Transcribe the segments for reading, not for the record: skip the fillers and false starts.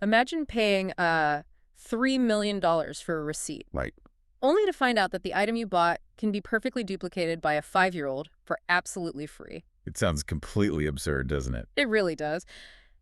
Imagine paying $3 million for a receipt, Right. only to find out that the item you bought can be perfectly duplicated by a 5-year-old for absolutely free. It sounds completely absurd, doesn't it? It really does.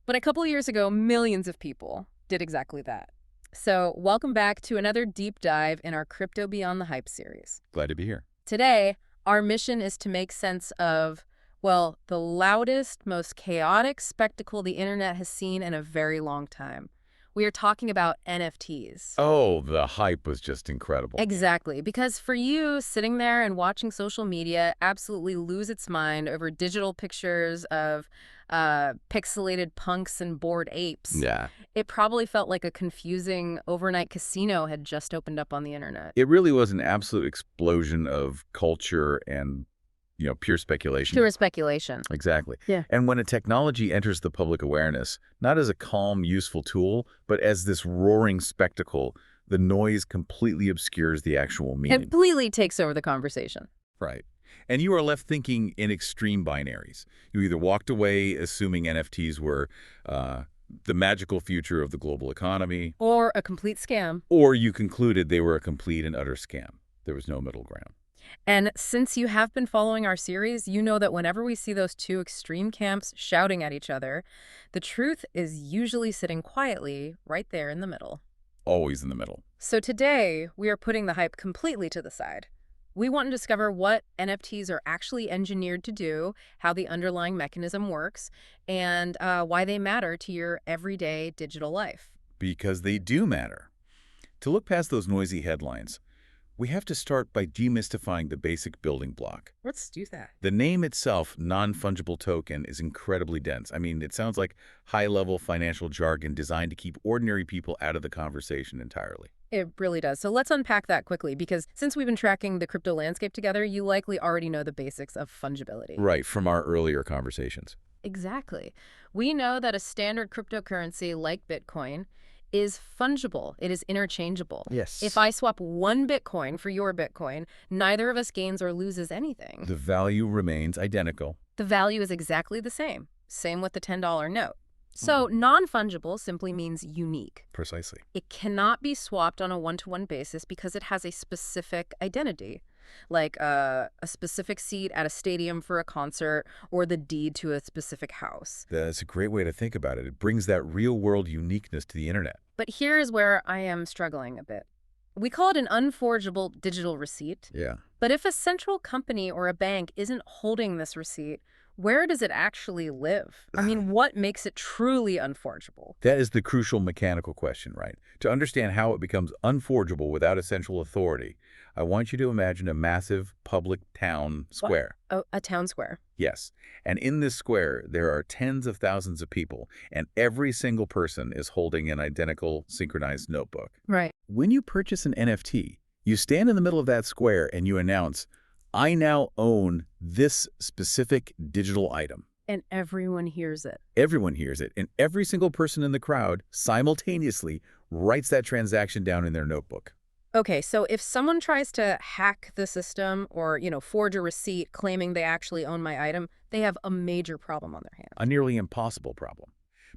But a couple of years ago, millions of people did exactly that. So welcome back to another deep dive in our Crypto Beyond the Hype series. Glad to be here. Today, our mission is to make sense of, well, the loudest, most chaotic spectacle the internet has seen in a very long time. We are talking about NFTs. Oh, the hype was just incredible. Exactly, because for you, sitting there and watching social media absolutely lose its mind over digital pictures of pixelated punks and bored apes, Yeah. it probably felt like a confusing overnight casino had just opened up on the internet. It really was an absolute explosion of culture and, pure speculation. Pure speculation. Exactly. Yeah. And when a technology enters the public awareness, not as a calm, useful tool, but as this roaring spectacle, the noise completely obscures the actual meaning. Completely takes over the conversation. Right. And you are left thinking in extreme binaries. You either walked away assuming NFTs were the magical future of the global economy, Or a complete scam. or you concluded they were a complete and utter scam. There was no middle ground. And since you have been following our series, you know that whenever we see those two extreme camps shouting at each other, the truth is usually sitting quietly right there in the middle. Always in the middle. So today, we are putting the hype completely to the side. We want to discover what NFTs are actually engineered to do, how the underlying mechanism works, and why they matter to your everyday digital life. Because they do matter. To look past those noisy headlines, we have to start by demystifying the basic building block. Let's do that. The name itself, non-fungible token, is incredibly dense. I mean, it sounds like high-level financial jargon designed to keep ordinary people out of the conversation entirely. It really does. So let's unpack that quickly, because since we've been tracking the crypto landscape together, you likely already know the basics of fungibility. Right, from our earlier conversations. Exactly. We know that a standard cryptocurrency like Bitcoin is fungible. It is interchangeable. Yes. If I swap one Bitcoin for your Bitcoin, neither of us gains or loses anything. The value remains identical. The value is exactly the same. Same with the $10 note. So non-fungible simply means unique. Precisely. It cannot be swapped on a one-to-one basis because it has a specific identity, like a specific seat at a stadium for a concert or the deed to a specific house. That's a great way to think about it. It brings that real-world uniqueness to the internet. But here is where I am struggling a bit. We call it an unforgeable digital receipt. Yeah. But if a central company or a bank isn't holding this receipt, where does it actually live? I mean, what makes it truly unforgeable? That is the crucial mechanical question, right? To understand how it becomes unforgeable without a central authority, I want you to imagine a massive public town square. Oh, a town square. Yes. And in this square, there are tens of thousands of people, and every single person is holding an identical synchronized notebook. Right. When you purchase an NFT, you stand in the middle of that square and you announce, I now own this specific digital item. And everyone hears it. Everyone hears it, and every single person in the crowd simultaneously writes that transaction down in their notebook. Okay, so if someone tries to hack the system or, forge a receipt claiming they actually own my item, they have a major problem on their hands. A nearly impossible problem,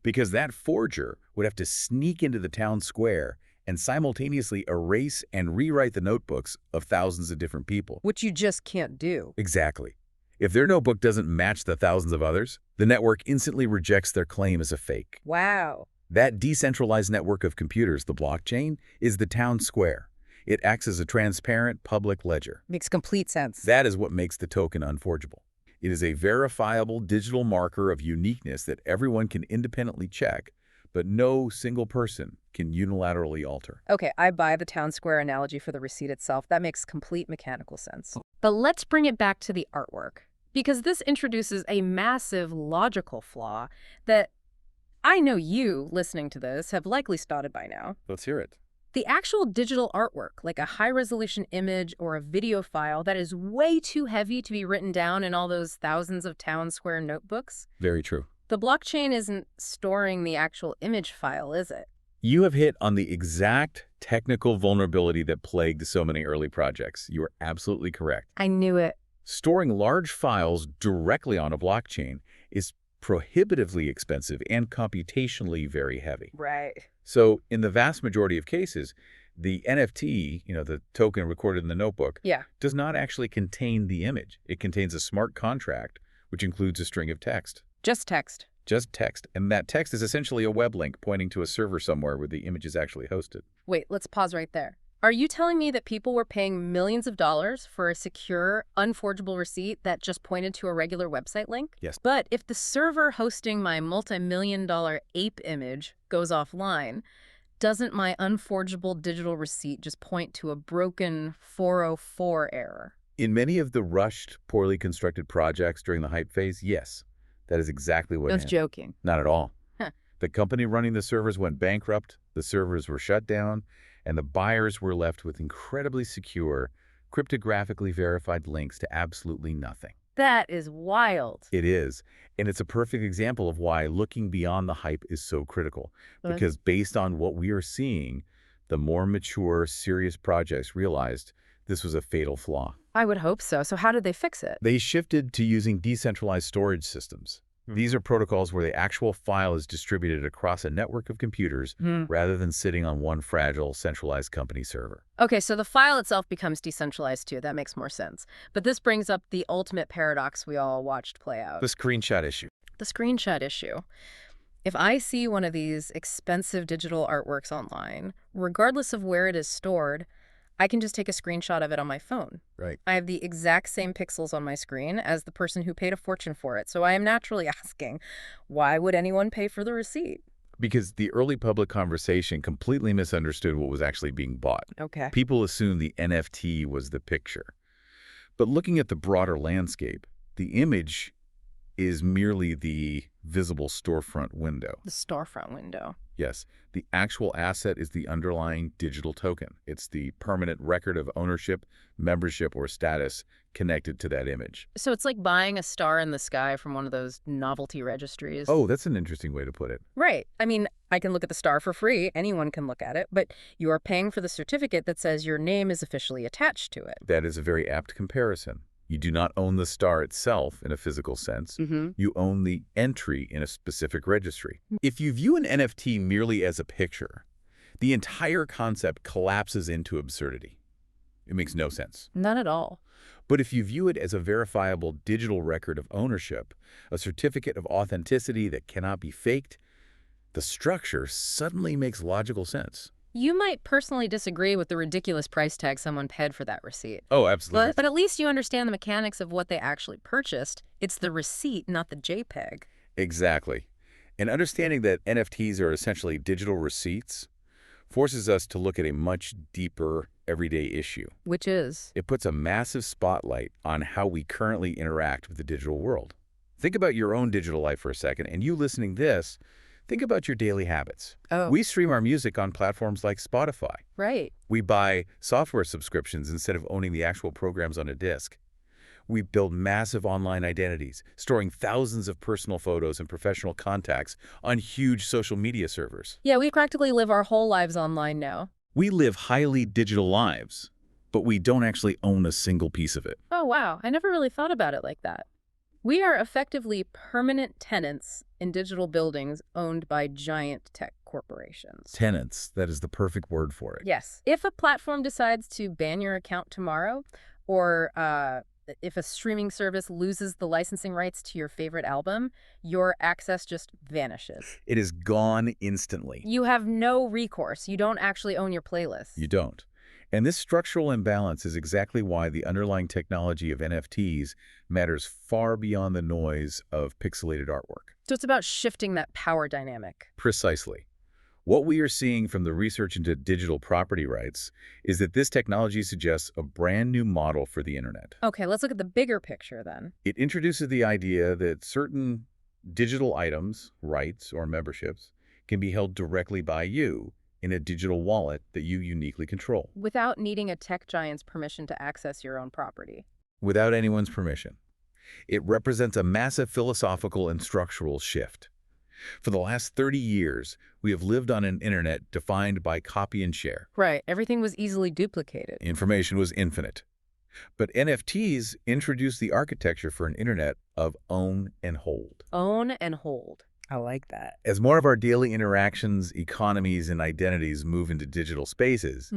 because that forger would have to sneak into the town square and simultaneously erase and rewrite the notebooks of thousands of different people. Which you just can't do. Exactly. If their notebook doesn't match the thousands of others, the network instantly rejects their claim as a fake. Wow. That decentralized network of computers, the blockchain, is the town square. It acts as a transparent public ledger. Makes complete sense. That is what makes the token unforgeable. It is a verifiable digital marker of uniqueness that everyone can independently check, but no single person can unilaterally alter. Okay, I buy the town square analogy for the receipt itself. That makes complete mechanical sense. But let's bring it back to the artwork, because this introduces a massive logical flaw that I know you, listening to this, have likely spotted by now. Let's hear it. The actual digital artwork, like a high-resolution image or a video file that is way too heavy to be written down in all those thousands of town square notebooks, Very true. the blockchain isn't storing the actual image file, is it? You have hit on the exact technical vulnerability that plagued so many early projects. You are absolutely correct. I knew it. Storing large files directly on a blockchain is prohibitively expensive and computationally very heavy. Right. So in the vast majority of cases, the NFT, the token recorded in the notebook, Yeah. does not actually contain the image. It contains a smart contract, which includes a string of text. Just text. Just text. And that text is essentially a web link pointing to a server somewhere where the image is actually hosted. Wait, let's pause right there. Are you telling me that people were paying millions of dollars for a secure, unforgeable receipt that just pointed to a regular website link? Yes. But if the server hosting my multi-million-dollar ape image goes offline, doesn't my unforgeable digital receipt just point to a broken 404 error? In many of the rushed, poorly constructed projects during the hype phase, yes, that is exactly what I was happened. joking. Not at all. Huh. The company running the servers went bankrupt, the servers were shut down, and the buyers were left with incredibly secure, cryptographically verified links to absolutely nothing. That is wild. It is, and it's a perfect example of why looking beyond the hype is so critical. Right. Because based on what we are seeing, the more mature, serious projects realized this was a fatal flaw. I would hope so. So how did they fix it? They shifted to using decentralized storage systems. These are protocols where the actual file is distributed across a network of computers rather than sitting on one fragile, centralized company server. Okay, so the file itself becomes decentralized too. That makes more sense. But this brings up the ultimate paradox we all watched play out. The screenshot issue. The screenshot issue. If I see one of these expensive digital artworks online, regardless of where it is stored, I can just take a screenshot of it on my phone. Right. I have the exact same pixels on my screen as the person who paid a fortune for it. So I am naturally asking, why would anyone pay for the receipt? Because the early public conversation completely misunderstood what was actually being bought. Okay. People assumed the NFT was the picture. But looking at the broader landscape, the image is merely the visible storefront window. The storefront window. Yes, the actual asset is the underlying digital token. It's the permanent record of ownership, membership, or status connected to that image. So it's like buying a star in the sky from one of those novelty registries. Oh, that's an interesting way to put it. Right. I mean, I can look at the star for free. Anyone can look at it. But you are paying for the certificate that says your name is officially attached to it. That is a very apt comparison. You do not own the star itself in a physical sense. You own the entry in a specific registry. If you view an NFT merely as a picture, the entire concept collapses into absurdity. It makes no sense. Not at all. But if you view it as a verifiable digital record of ownership, a certificate of authenticity that cannot be faked, the structure suddenly makes logical sense. You might personally disagree with the ridiculous price tag someone paid for that receipt. Oh, absolutely. But at least you understand the mechanics of what they actually purchased. It's the receipt, not the JPEG. Exactly. And understanding that NFTs are essentially digital receipts forces us to look at a much deeper everyday issue. Which is? It puts a massive spotlight on how we currently interact with the digital world. Think about your own digital life for a second, and you listening this, think about your daily habits. Oh. We stream our music on platforms like Spotify. Right. We buy software subscriptions instead of owning the actual programs on a disc. We build massive online identities, storing thousands of personal photos and professional contacts on huge social media servers. Yeah, we practically live our whole lives online now. We live highly digital lives, but we don't actually own a single piece of it. Oh, wow. I never really thought about it like that. We are effectively permanent tenants in digital buildings owned by giant tech corporations. Tenants, that is the perfect word for it. Yes. If a platform decides to ban your account tomorrow, or if a streaming service loses the licensing rights to your favorite album, your access just vanishes. It is gone instantly. You have no recourse. You don't actually own your playlist. You don't. And this structural imbalance is exactly why the underlying technology of NFTs matters far beyond the noise of pixelated artwork. So it's about shifting that power dynamic. Precisely. What we are seeing from the research into digital property rights is that this technology suggests a brand new model for the internet. Okay, let's look at the bigger picture then. It introduces the idea that certain digital items, rights, or memberships can be held directly by you in a digital wallet that you uniquely control. Without needing a tech giant's permission to access your own property. Without anyone's permission. It represents a massive philosophical and structural shift. For the last 30 years, we have lived on an internet defined by copy and share. Right. Everything was easily duplicated. Information was infinite. But NFTs introduced the architecture for an internet of own and hold. Own and hold. I like that. As more of our daily interactions, economies, and identities move into digital spaces,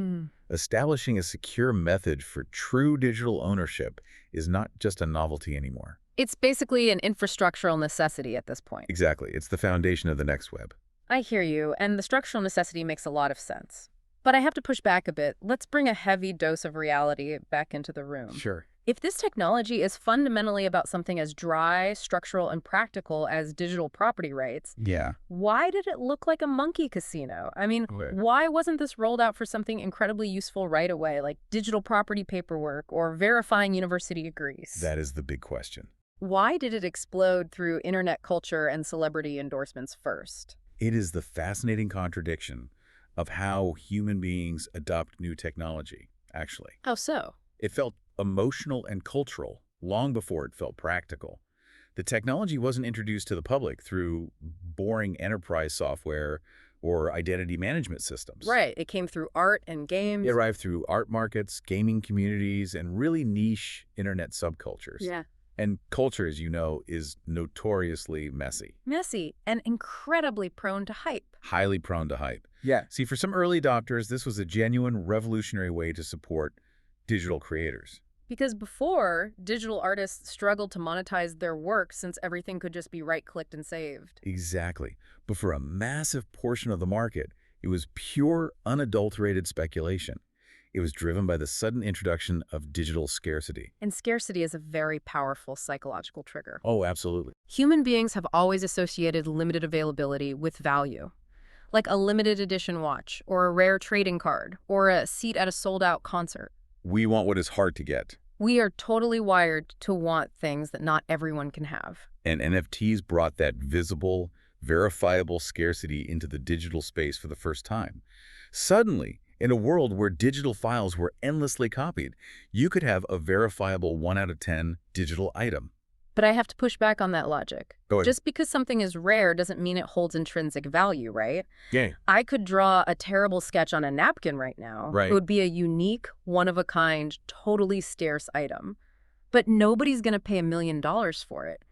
establishing a secure method for true digital ownership is not just a novelty anymore. It's basically an infrastructural necessity at this point. Exactly. It's the foundation of the next web. I hear you, and the structural necessity makes a lot of sense. But I have to push back a bit. Let's bring a heavy dose of reality back into the room. Sure. If this technology is fundamentally about something as dry, structural, and practical as digital property rights, Yeah. why did it look like a monkey casino? I mean, why wasn't this rolled out for something incredibly useful right away, like digital property paperwork or verifying university degrees? That is the big question. Why did it explode through internet culture and celebrity endorsements first? It is the fascinating contradiction of how human beings adopt new technology, actually. How so? It felt emotional and cultural long before it felt practical. The technology wasn't introduced to the public through boring enterprise software or identity management systems. Right. It came through art and games. It arrived through art markets, gaming communities, and really niche internet subcultures. Yeah. And culture, as you know, is notoriously messy. Messy and incredibly prone to hype. Highly prone to hype. Yeah. See, for some early adopters, this was a genuine revolutionary way to support digital creators. Because before, digital artists struggled to monetize their work since everything could just be right-clicked and saved. Exactly. But for a massive portion of the market, it was pure, unadulterated speculation. It was driven by the sudden introduction of digital scarcity. And scarcity is a very powerful psychological trigger. Oh, absolutely. Human beings have always associated limited availability with value, like a limited edition watch, or a rare trading card, or a seat at a sold-out concert. We want what is hard to get. We are totally wired to want things that not everyone can have. And NFTs brought that visible, verifiable scarcity into the digital space for the first time. Suddenly, in a world where digital files were endlessly copied, you could have a verifiable 1 out of 10 digital item. But I have to push back on that logic. Go ahead. Just because something is rare doesn't mean it holds intrinsic value, right? Yeah. I could draw a terrible sketch on a napkin right now. Right. It would be a unique, one-of-a-kind, totally scarce item. But nobody's going to pay $1 million for it.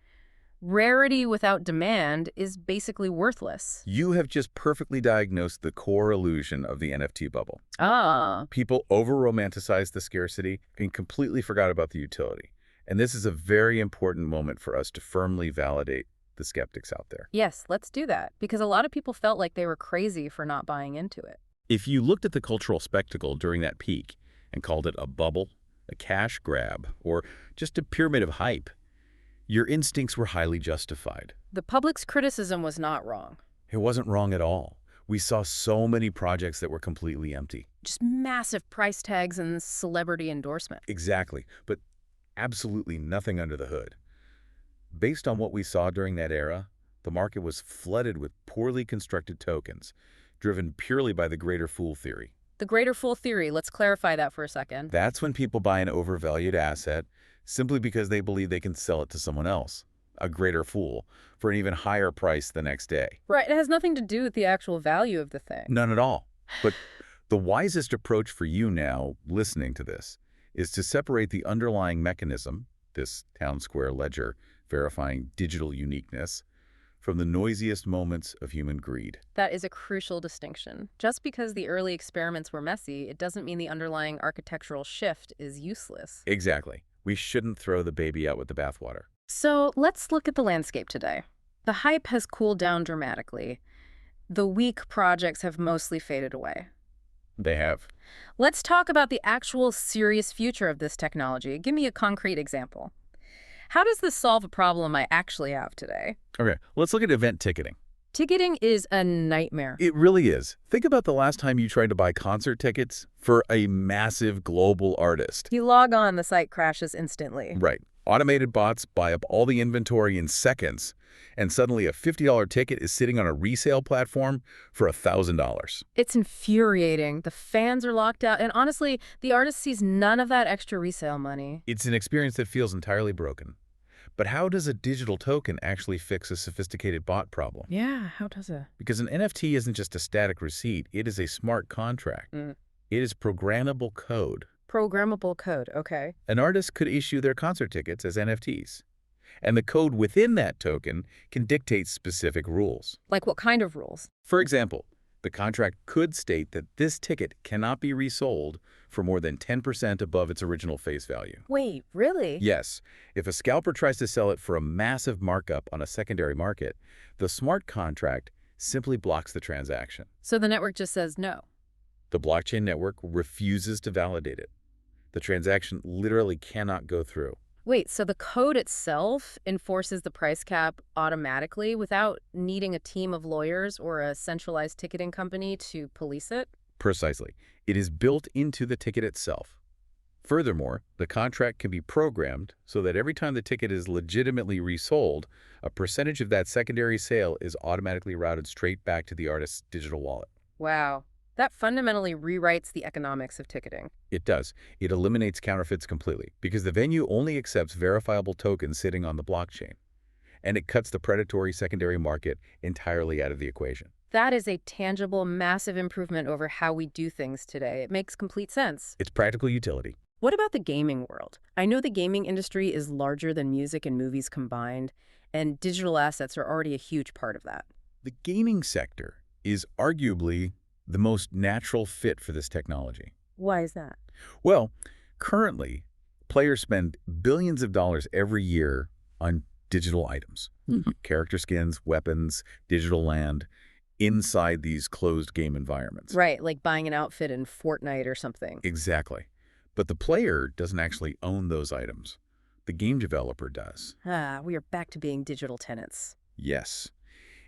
Rarity without demand is basically worthless. You have just perfectly diagnosed the core illusion of the NFT bubble. Ah. People over-romanticized the scarcity and completely forgot about the utility. And this is a very important moment for us to firmly validate the skeptics out there. Yes, let's do that, because a lot of people felt like they were crazy for not buying into it. If you looked at the cultural spectacle during that peak and called it a bubble, a cash grab, or just a pyramid of hype, your instincts were highly justified. The public's criticism was not wrong. It wasn't wrong at all. We saw so many projects that were completely empty. Just massive price tags and celebrity endorsement. Exactly, but absolutely nothing under the hood. Based on what we saw during that era, the market was flooded with poorly constructed tokens, driven purely by the greater fool theory. The greater fool theory, let's clarify that for a second. That's when people buy an overvalued asset simply because they believe they can sell it to someone else, a greater fool, for an even higher price the next day. Right, it has nothing to do with the actual value of the thing. None at all. But the wisest approach for you now, listening to this, is to separate the underlying mechanism, this town square ledger verifying digital uniqueness, from the noisiest moments of human greed. That is a crucial distinction. Just because the early experiments were messy, it doesn't mean the underlying architectural shift is useless. Exactly. We shouldn't throw the baby out with the bathwater. So let's look at the landscape today. The hype has cooled down dramatically. The weak projects have mostly faded away. They have. Let's talk about the actual serious future of this technology. Give me a concrete example. How does this solve a problem I actually have today? Okay, let's look at event ticketing. Ticketing is a nightmare. It really is. Think about the last time you tried to buy concert tickets for a massive global artist. You log on, the site crashes instantly. Right. Automated bots buy up all the inventory in seconds, and suddenly a $50 ticket is sitting on a resale platform for $1,000. It's infuriating. The fans are locked out, and honestly, the artist sees none of that extra resale money. It's an experience that feels entirely broken. But how does a digital token actually fix a sophisticated bot problem? Yeah, how does it? Because an NFT isn't just a static receipt, it is a smart contract. It is programmable code. Programmable code, okay. An artist could issue their concert tickets as NFTs, and the code within that token can dictate specific rules. Like what kind of rules? For example, the contract could state that this ticket cannot be resold for more than 10% above its original face value. Wait, really? Yes, if a scalper tries to sell it for a massive markup on a secondary market, the smart contract simply blocks the transaction. So the network just says no. The blockchain network refuses to validate it. The transaction literally cannot go through. Wait, so the code itself enforces the price cap automatically without needing a team of lawyers or a centralized ticketing company to police it? Precisely. It is built into the ticket itself. Furthermore, the contract can be programmed so that every time the ticket is legitimately resold, a percentage of that secondary sale is automatically routed straight back to the artist's digital wallet. Wow. That fundamentally rewrites the economics of ticketing. It does. It eliminates counterfeits completely because the venue only accepts verifiable tokens sitting on the blockchain. And it cuts the predatory secondary market entirely out of the equation. That is a tangible, massive improvement over how we do things today. It makes complete sense. It's practical utility. What about the gaming world? I know the gaming industry is larger than music and movies combined, and digital assets are already a huge part of that. The gaming sector is arguably the most natural fit for this technology. Why is that? Well, currently, players spend billions of dollars every year on digital items, character skins, weapons, digital land, inside these closed game environments. Right, like buying an outfit in Fortnite or something. Exactly. But the player doesn't actually own those items. The game developer does. Ah, we are back to being digital tenants. Yes.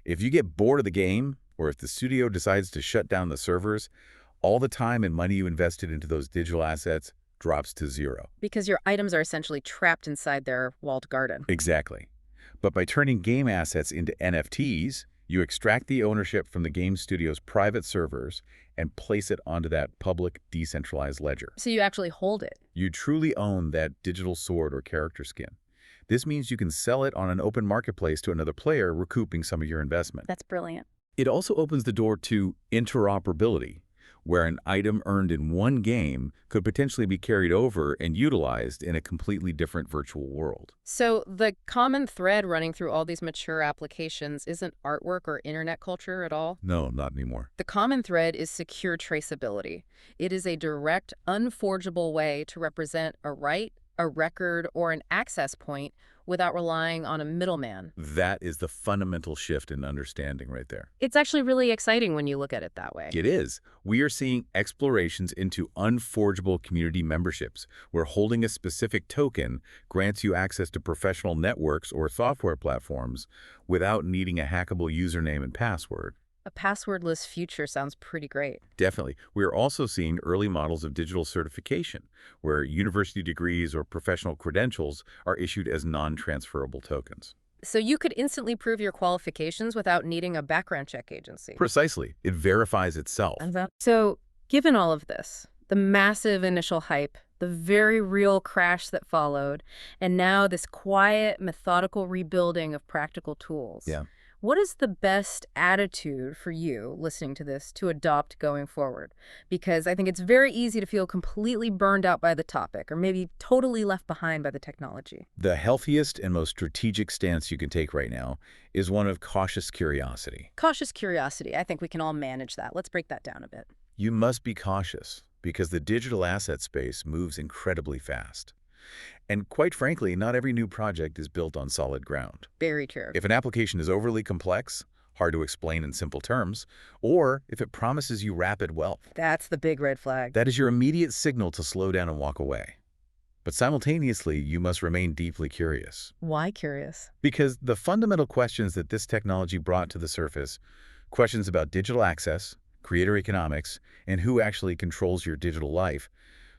If you get bored of the game, or if the studio decides to shut down the servers, all the time and money you invested into those digital assets drops to zero. Because your items are essentially trapped inside their walled garden. Exactly. But by turning game assets into NFTs, you extract the ownership from the game studio's private servers and place it onto that public, decentralized ledger. So you actually hold it. You truly own that digital sword or character skin. This means you can sell it on an open marketplace to another player, recouping some of your investment. That's brilliant. It also opens the door to interoperability, where an item earned in one game could potentially be carried over and utilized in a completely different virtual world. So the common thread running through all these mature applications isn't artwork or internet culture at all? No, not anymore. The common thread is secure traceability. It is a direct, unforgeable way to represent a right, a record, or an access point without relying on a middleman. That is the fundamental shift in understanding right there. It's actually really exciting when you look at it that way. It is. We are seeing explorations into unforgeable community memberships, where holding a specific token grants you access to professional networks or software platforms without needing a hackable username and password. A passwordless future sounds pretty great. Definitely. We are also seeing early models of digital certification, where university degrees or professional credentials are issued as non-transferable tokens. So you could instantly prove your qualifications without needing a background check agency. Precisely. It verifies itself. So, given all of this, the massive initial hype, the very real crash that followed, and now this quiet, methodical rebuilding of practical tools. Yeah. What is the best attitude for you, listening to this, to adopt going forward? Because I think it's very easy to feel completely burned out by the topic, or maybe totally left behind by the technology. The healthiest and most strategic stance you can take right now is one of cautious curiosity. Cautious curiosity. I think we can all manage that. Let's break that down a bit. You must be cautious because the digital asset space moves incredibly fast. And quite frankly, not every new project is built on solid ground. Very true. If an application is overly complex, hard to explain in simple terms, or if it promises you rapid wealth, That's the big red flag. that is your immediate signal to slow down and walk away. But simultaneously, you must remain deeply curious. Why curious? Because the fundamental questions that this technology brought to the surface, questions about digital access, creator economics, and who actually controls your digital life,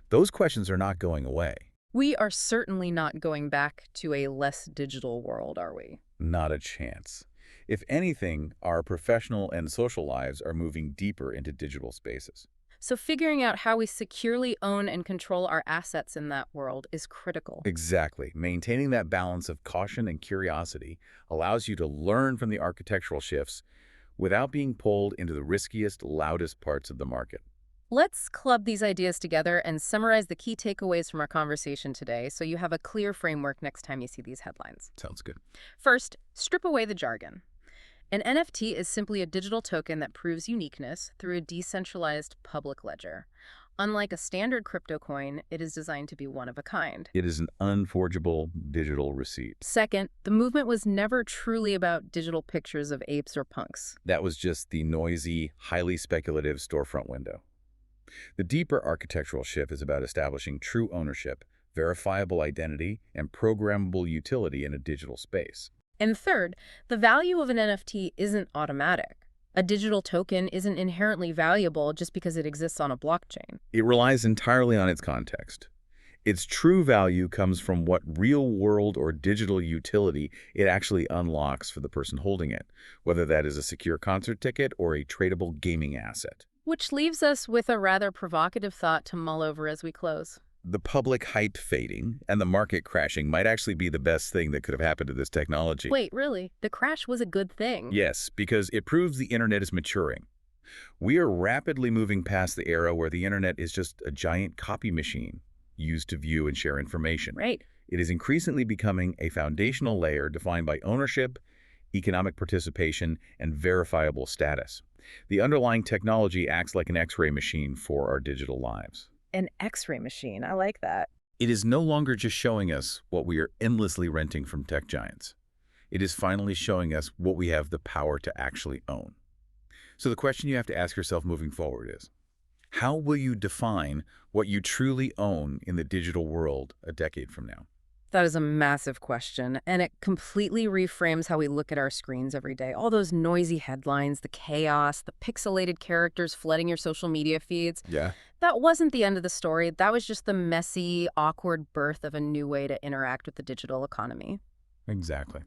those questions are not going away. We are certainly not going back to a less digital world, are we? Not a chance. If anything, our professional and social lives are moving deeper into digital spaces. So figuring out how we securely own and control our assets in that world is critical. Exactly. Maintaining that balance of caution and curiosity allows you to learn from the architectural shifts without being pulled into the riskiest, loudest parts of the market. Let's club these ideas together and summarize the key takeaways from our conversation today so you have a clear framework next time you see these headlines. Sounds good. First, strip away the jargon. An NFT is simply a digital token that proves uniqueness through a decentralized public ledger. Unlike a standard crypto coin, it is designed to be one of a kind. It is an unforgeable digital receipt. Second, the movement was never truly about digital pictures of apes or punks. That was just the noisy, highly speculative storefront window. The deeper architectural shift is about establishing true ownership, verifiable identity, and programmable utility in a digital space. And third, the value of an NFT isn't automatic. A digital token isn't inherently valuable just because it exists on a blockchain. It relies entirely on its context. Its true value comes from what real-world or digital utility it actually unlocks for the person holding it, whether that is a secure concert ticket or a tradable gaming asset. Which leaves us with a rather provocative thought to mull over as we close. The public hype fading and the market crashing might actually be the best thing that could have happened to this technology. Wait, really? The crash was a good thing? Yes, because it proves the internet is maturing. We are rapidly moving past the era where the internet is just a giant copy machine used to view and share information. Right. It is increasingly becoming a foundational layer defined by ownership, economic participation, and verifiable status. The underlying technology acts like an X-ray machine for our digital lives. An X-ray machine. I like that. It is no longer just showing us what we are endlessly renting from tech giants. It is finally showing us what we have the power to actually own. So the question you have to ask yourself moving forward is, how will you define what you truly own in the digital world a decade from now? That is a massive question, and it completely reframes how we look at our screens every day. All those noisy headlines, the chaos, the pixelated characters flooding your social media feeds. Yeah. That wasn't the end of the story. That was just the messy, awkward birth of a new way to interact with the digital economy. Exactly.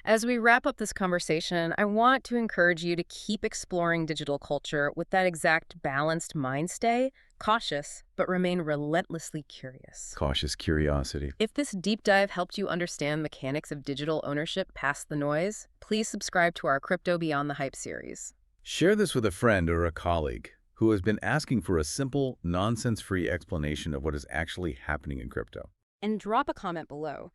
As we wrap up this conversation, I want to encourage you to keep exploring digital culture with that exact balanced mind stay, cautious, but remain relentlessly curious. Cautious curiosity. If this deep dive helped you understand mechanics of digital ownership past the noise, please subscribe to our Crypto Beyond the Hype series. Share this with a friend or a colleague who has been asking for a simple, nonsense-free explanation of what is actually happening in crypto. And drop a comment below.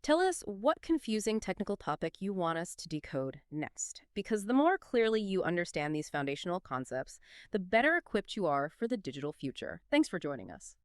Tell us what confusing technical topic you want us to decode next, because the more clearly you understand these foundational concepts, the better equipped you are for the digital future. Thanks for joining us.